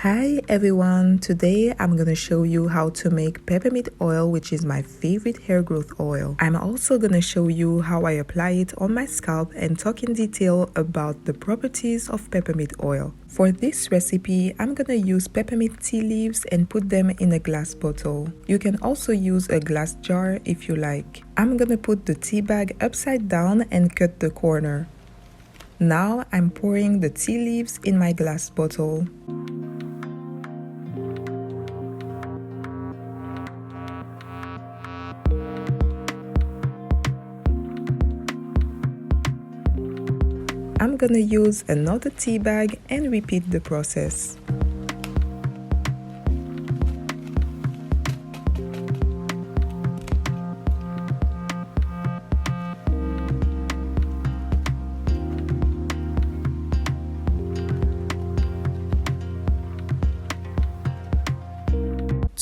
Hi everyone, today I'm gonna show you how to make peppermint oil, which is my favorite hair growth oil. I'm also gonna show you how I apply it on my scalp and talk in detail about the properties of peppermint oil. For this recipe, I'm gonna use peppermint tea leaves and put them in a glass bottle. You can also use a glass jar if you like. I'm gonna put the tea bag upside down and cut the corner. Now I'm pouring the tea leaves in my glass bottle. I'm gonna use another tea bag and repeat the process.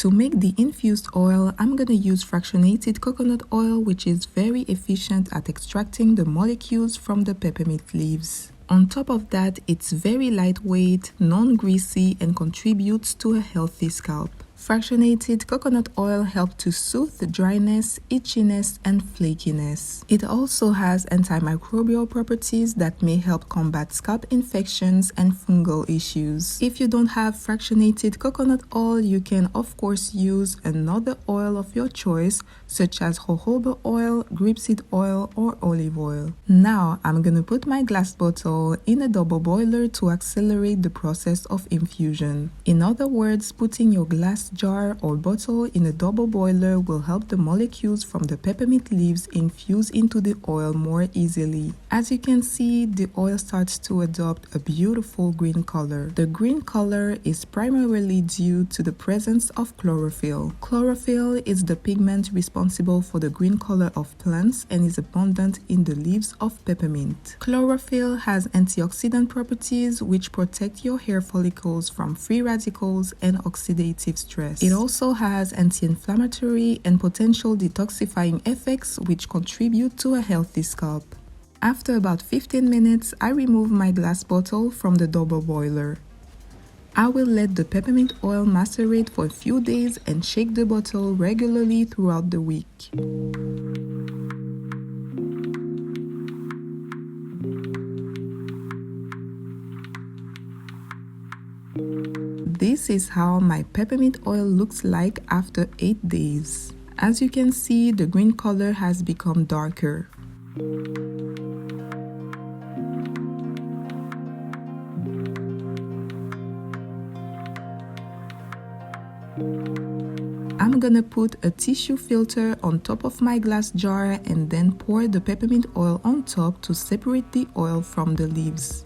To make the infused oil, I'm gonna use fractionated coconut oil, which is very efficient at extracting the molecules from the peppermint leaves. On top of that, it's very lightweight, non-greasy, and contributes to a healthy scalp. Fractionated coconut oil helps to soothe dryness, itchiness, and flakiness. It also has antimicrobial properties that may help combat scalp infections and fungal issues. If you don't have fractionated coconut oil, you can of course use another oil of your choice, such as jojoba oil, grapeseed oil, or olive oil. Now, I'm gonna put my glass bottle in a double boiler to accelerate the process of infusion. In other words, putting your glass jar or bottle in a double boiler will help the molecules from the peppermint leaves infuse into the oil more easily. As you can see, the oil starts to adopt a beautiful green color. The green color is primarily due to the presence of chlorophyll. Chlorophyll is the pigment responsible for the green color of plants and is abundant in the leaves of peppermint. Chlorophyll has antioxidant properties which protect your hair follicles from free radicals and oxidative stress. It also has anti-inflammatory and potential detoxifying effects which contribute to a healthy scalp. After about 15 minutes, I remove my glass bottle from the double boiler. I will let the peppermint oil macerate for a few days and shake the bottle regularly throughout the week. This is how my peppermint oil looks like after 8 days. As you can see, the green color has become darker. I'm gonna put a tissue filter on top of my glass jar and then pour the peppermint oil on top to separate the oil from the leaves.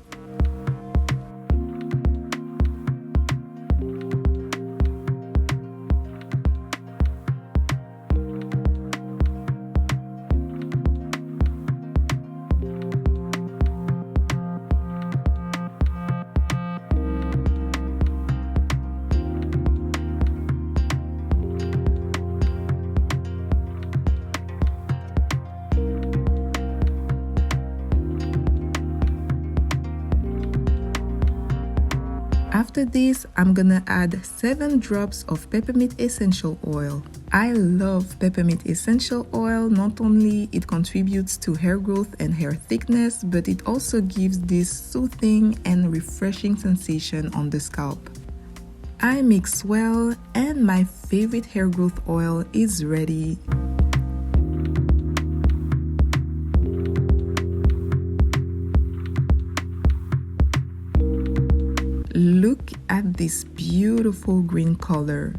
After this, I'm gonna add 7 drops of peppermint essential oil. I love peppermint essential oil. Not only it contributes to hair growth and hair thickness, but it also gives this soothing and refreshing sensation on the scalp. I mix well and my favorite hair growth oil is ready. Look at this beautiful green color.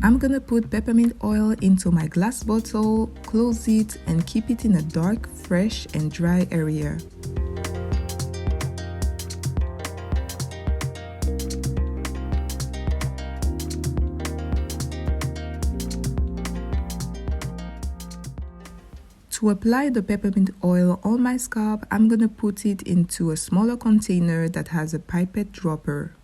I'm gonna put peppermint oil into my glass bottle, close it, and keep it in a dark, fresh, and dry area. To apply the peppermint oil on my scalp, I'm gonna put it into a smaller container that has a pipette dropper.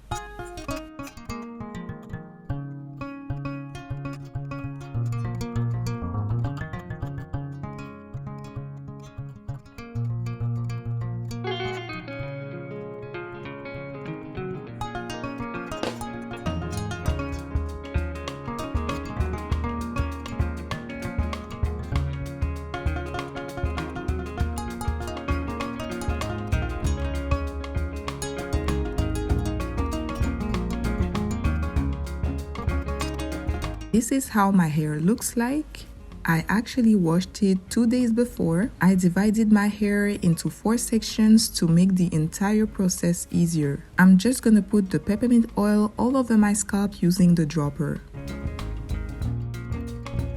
This is how my hair looks like. I actually washed it 2 days before. I divided my hair into 4 sections to make the entire process easier. I'm just gonna put the peppermint oil all over my scalp using the dropper.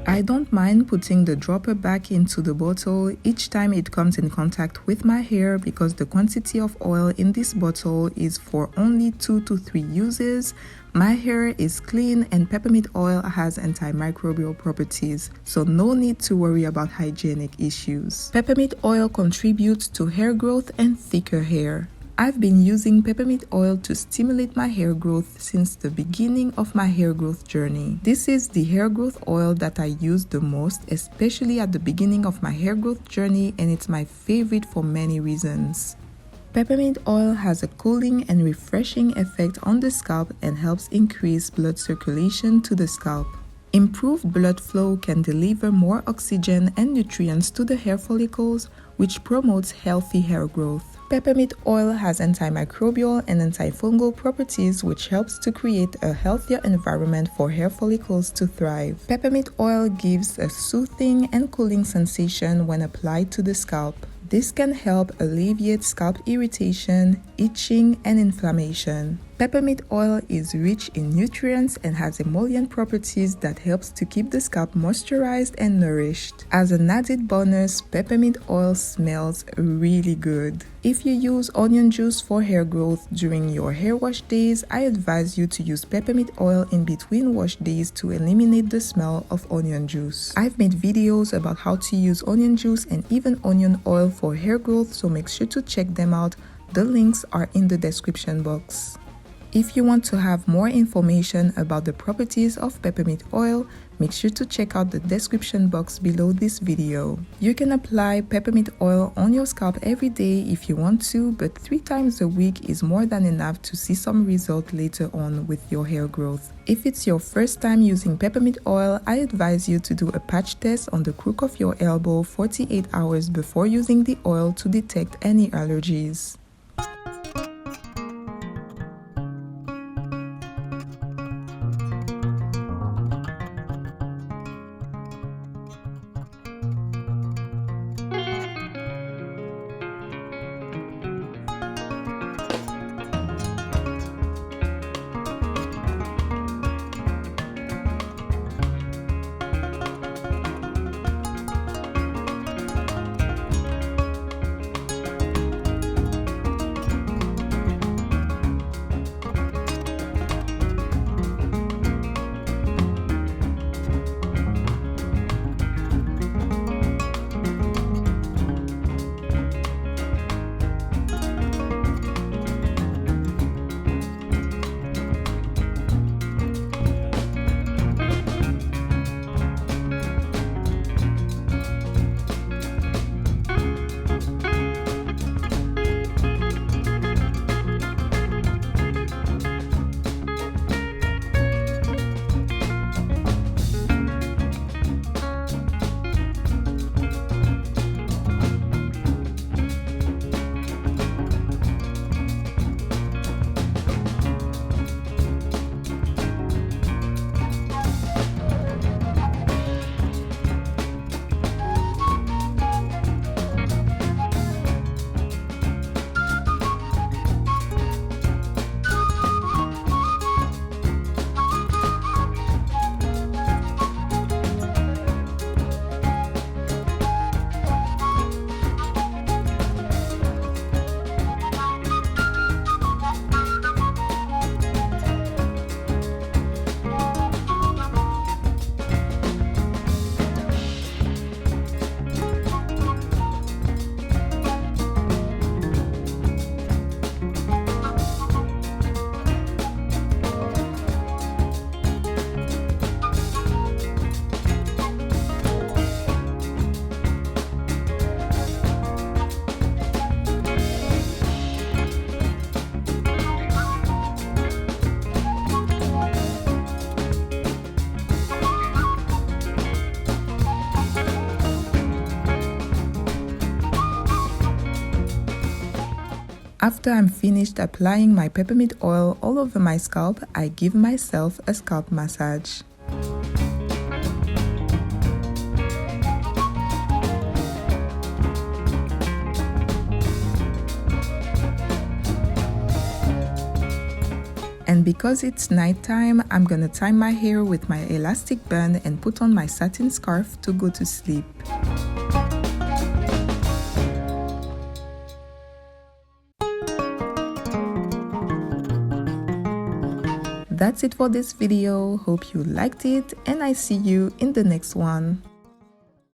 I don't mind putting the dropper back into the bottle each time it comes in contact with my hair because the quantity of oil in this bottle is for only 2 to 3 uses. My hair is clean and peppermint oil has antimicrobial properties, so no need to worry about hygienic issues. Peppermint oil contributes to hair growth and thicker hair. I've been using peppermint oil to stimulate my hair growth since the beginning of my hair growth journey. This is the hair growth oil that I use the most, especially at the beginning of my hair growth journey, and it's my favorite for many reasons. Peppermint oil has a cooling and refreshing effect on the scalp and helps increase blood circulation to the scalp. Improved blood flow can deliver more oxygen and nutrients to the hair follicles, which promotes healthy hair growth. Peppermint oil has antimicrobial and antifungal properties, which helps to create a healthier environment for hair follicles to thrive. Peppermint oil gives a soothing and cooling sensation when applied to the scalp. This can help alleviate scalp irritation, itching, and inflammation. Peppermint oil is rich in nutrients and has emollient properties that helps to keep the scalp moisturized and nourished. As an added bonus, peppermint oil smells really good. If you use onion juice for hair growth during your hair wash days, I advise you to use peppermint oil in between wash days to eliminate the smell of onion juice. I've made videos about how to use onion juice and even onion oil for hair growth, so make sure to check them out. The links are in the description box. If you want to have more information about the properties of peppermint oil, make sure to check out the description box below this video. You can apply peppermint oil on your scalp every day if you want to, but 3 times a week is more than enough to see some result later on with your hair growth. If it's your first time using peppermint oil, I advise you to do a patch test on the crook of your elbow 48 hours before using the oil to detect any allergies. After I'm finished applying my peppermint oil all over my scalp, I give myself a scalp massage. And because it's nighttime, I'm gonna tie my hair with my elastic band and put on my satin scarf to go to sleep. That's it for this video. Hope you liked it, and I see you in the next one.